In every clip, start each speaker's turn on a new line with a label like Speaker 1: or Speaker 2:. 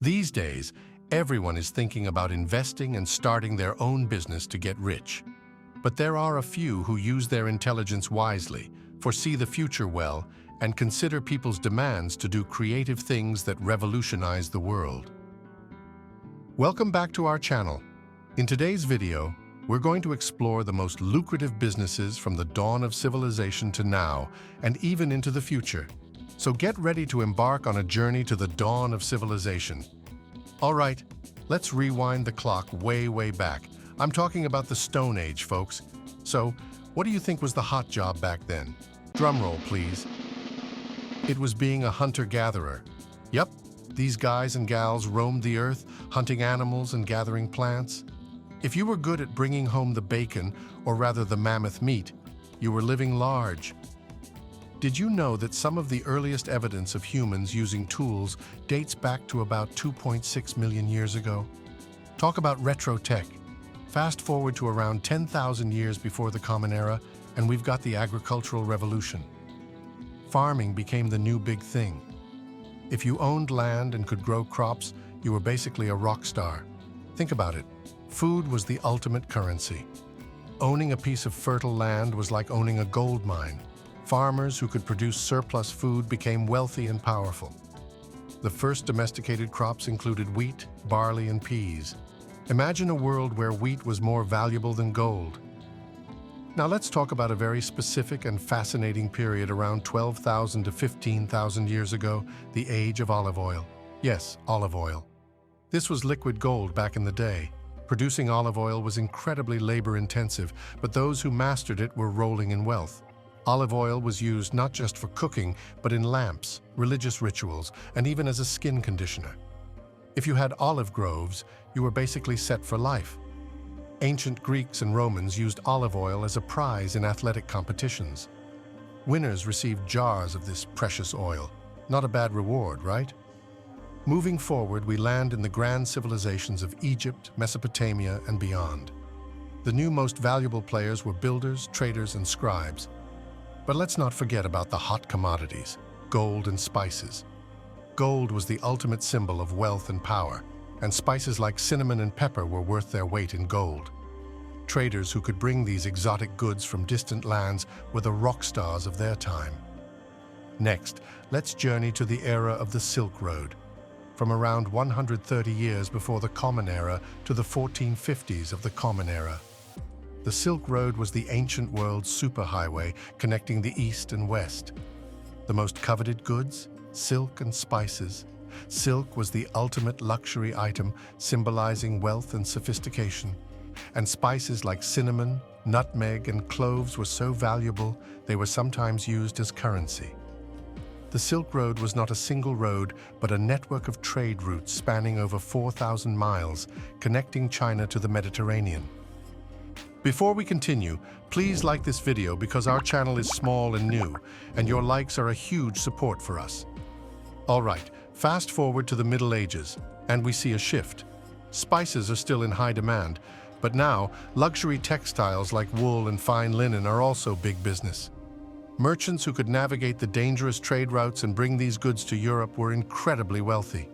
Speaker 1: These days, everyone is thinking about investing and starting their own business to get rich. But there are a few who use their intelligence wisely, foresee the future well, and consider people's demands to do creative things that revolutionize the world. Welcome back to our channel. In today's video, we're going to explore the most lucrative businesses from the dawn of civilization to now, and even into the future. So get ready to embark on a journey to the dawn of civilization. All right, let's rewind the clock way back. I'm talking about the Stone Age, folks. So, what do you think was the hot job back then? Drum roll, please. It was being a hunter-gatherer. Yep, these guys and gals roamed the earth, hunting animals and gathering plants. If you were good at bringing home the bacon, or rather the mammoth meat, you were living large. Did you know that some of the earliest evidence of humans using tools dates back to about 2.6 million years ago? Talk about retro tech. Fast forward to around 10,000 years before the Common Era, and we've got the agricultural revolution. Farming became the new big thing. If you owned land and could grow crops, you were basically a rock star. Think about it. Food was the ultimate currency. Owning a piece of fertile land was like owning a gold mine. Farmers who could produce surplus food became wealthy and powerful. The first domesticated crops included wheat, barley, and peas. Imagine a world where wheat was more valuable than gold. Now let's talk about a very specific and fascinating period around 12,000 to 15,000 years ago, the age of olive oil. Yes, olive oil. This was liquid gold back in the day. Producing olive oil was incredibly labor-intensive, but those who mastered it were rolling in wealth. Olive oil was used not just for cooking, but in lamps, religious rituals, and even as a skin conditioner. If you had olive groves, you were basically set for life. Ancient Greeks and Romans used olive oil as a prize in athletic competitions. Winners received jars of this precious oil. Not a bad reward, right? Moving forward, we land in the grand civilizations of Egypt, Mesopotamia, and beyond. The new most valuable players were builders, traders, and scribes. But let's not forget about the hot commodities, gold and spices. Gold was the ultimate symbol of wealth and power, and spices like cinnamon and pepper were worth their weight in gold. Traders who could bring these exotic goods from distant lands were the rock stars of their time. Next, let's journey to the era of the Silk Road, from around 130 years before the Common Era to the 1450s of the Common Era. The Silk Road was the ancient world's superhighway connecting the East and West. The most coveted goods? Silk and spices. Silk was the ultimate luxury item, symbolizing wealth and sophistication. And spices like cinnamon, nutmeg, and cloves were so valuable, they were sometimes used as currency. The Silk Road was not a single road, but a network of trade routes spanning over 4,000 miles, connecting China to the Mediterranean. Before we continue, please like this video because our channel is small and new, and your likes are a huge support for us. All right, fast forward to the Middle Ages, and we see a shift. Spices are still in high demand, but now luxury textiles like wool and fine linen are also big business. Merchants who could navigate the dangerous trade routes and bring these goods to Europe were incredibly wealthy.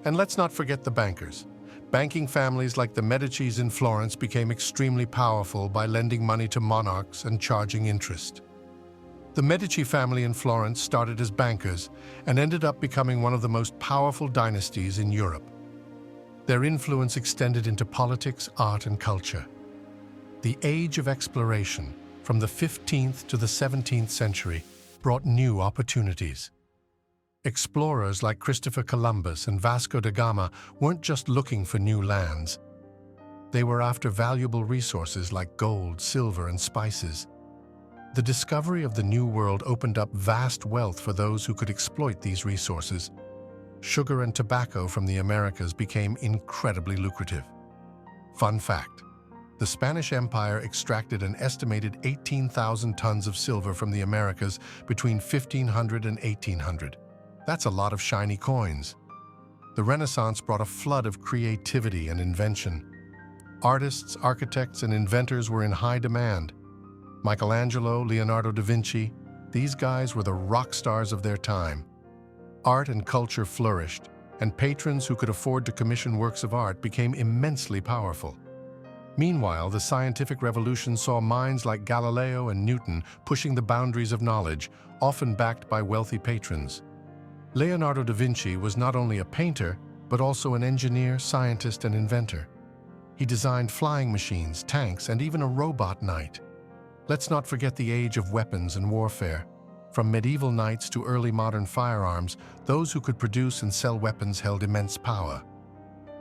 Speaker 1: And let's not forget the bankers. Banking families like the Medicis in Florence became extremely powerful by lending money to monarchs and charging interest. The Medici family in Florence started as bankers and ended up becoming one of the most powerful dynasties in Europe. Their influence extended into politics, art, and culture. The age of exploration, from the 15th to the 17th century, brought new opportunities. Explorers like Christopher Columbus and Vasco da Gama weren't just looking for new lands. They were after valuable resources like gold, silver, and spices. The discovery of the New World opened up vast wealth for those who could exploit these resources. Sugar and tobacco from the Americas became incredibly lucrative. Fun fact: the Spanish Empire extracted an estimated 18,000 tons of silver from the Americas between 1500 and 1800. That's a lot of shiny coins. The Renaissance brought a flood of creativity and invention. Artists, architects, and inventors were in high demand. Michelangelo, Leonardo da Vinci, these guys were the rock stars of their time. Art and culture flourished, and patrons who could afford to commission works of art became immensely powerful. Meanwhile, the scientific revolution saw minds like Galileo and Newton pushing the boundaries of knowledge, often backed by wealthy patrons. Leonardo da Vinci was not only a painter, but also an engineer, scientist, and inventor. He designed flying machines, tanks, and even a robot knight. Let's not forget the age of weapons and warfare. From medieval knights to early modern firearms, those who could produce and sell weapons held immense power.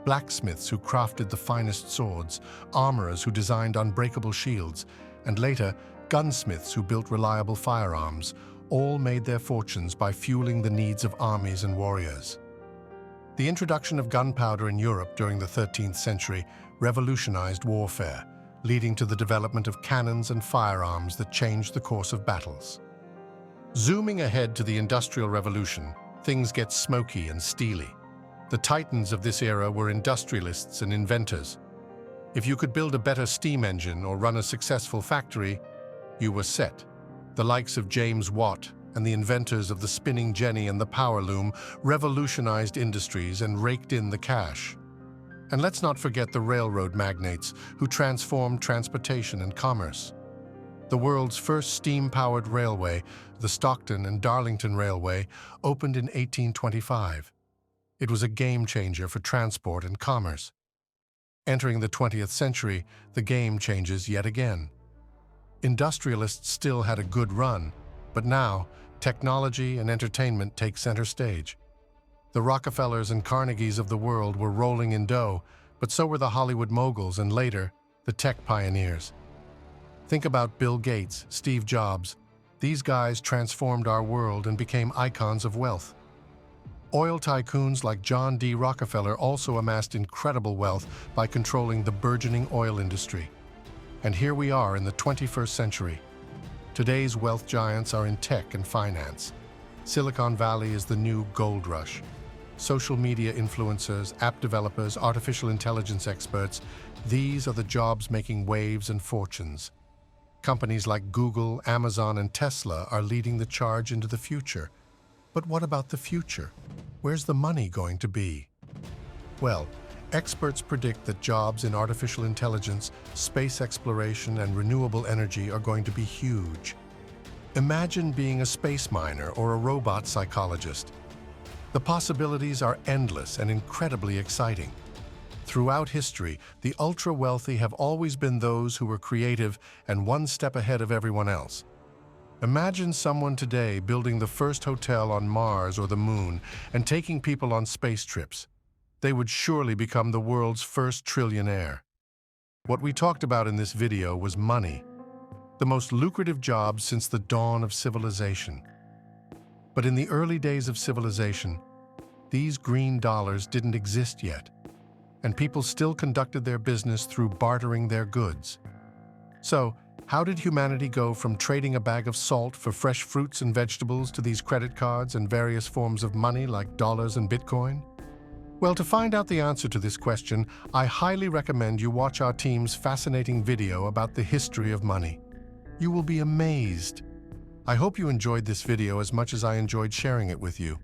Speaker 1: Blacksmiths who crafted the finest swords, armorers who designed unbreakable shields, and later, gunsmiths who built reliable firearms, all made their fortunes by fueling the needs of armies and warriors. The introduction of gunpowder in Europe during the 13th century revolutionized warfare, leading to the development of cannons and firearms that changed the course of battles. Zooming ahead to the Industrial Revolution, things get smoky and steely. The titans of this era were industrialists and inventors. If you could build a better steam engine or run a successful factory, you were set. The likes of James Watt and the inventors of the spinning jenny and the power loom revolutionized industries and raked in the cash. And let's not forget the railroad magnates who transformed transportation and commerce. The world's first steam-powered railway, the Stockton and Darlington Railway, opened in 1825. It was a game-changer for transport and commerce. Entering the 20th century, the game changes yet again. Industrialists still had a good run, but now, technology and entertainment take center stage. The Rockefellers and Carnegies of the world were rolling in dough, but so were the Hollywood moguls and later, the tech pioneers. Think about Bill Gates, Steve Jobs. These guys transformed our world and became icons of wealth. Oil tycoons like John D. Rockefeller also amassed incredible wealth by controlling the burgeoning oil industry. And here we are in the 21st century. Today's wealth giants are in tech and finance. Silicon Valley is the new gold rush. Social media influencers, app developers, artificial intelligence experts, these are the jobs making waves and fortunes. Companies like Google, Amazon, and Tesla are leading the charge into the future. But what about the future? Where's the money going to be? Well, experts predict that jobs in artificial intelligence, space exploration, and renewable energy are going to be huge. Imagine being a space miner or a robot psychologist. The possibilities are endless and incredibly exciting. Throughout history, the ultra-wealthy have always been those who were creative and one step ahead of everyone else. Imagine someone today building the first hotel on Mars or the Moon and taking people on space trips. They would surely become the world's first trillionaire. What we talked about in this video was money, the most lucrative job since the dawn of civilization. But in the early days of civilization, these green dollars didn't exist yet, and people still conducted their business through bartering their goods. So, how did humanity go from trading a bag of salt for fresh fruits and vegetables to these credit cards and various forms of money like dollars and Bitcoin? Well, to find out the answer to this question, I highly recommend you watch our team's fascinating video about the history of money. You will be amazed. I hope you enjoyed this video as much as I enjoyed sharing it with you.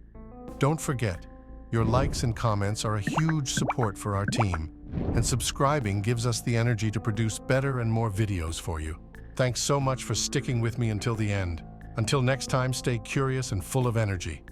Speaker 1: Don't forget, your likes and comments are a huge support for our team, and subscribing gives us the energy to produce better and more videos for you. Thanks so much for sticking with me until the end. Until next time, stay curious and full of energy.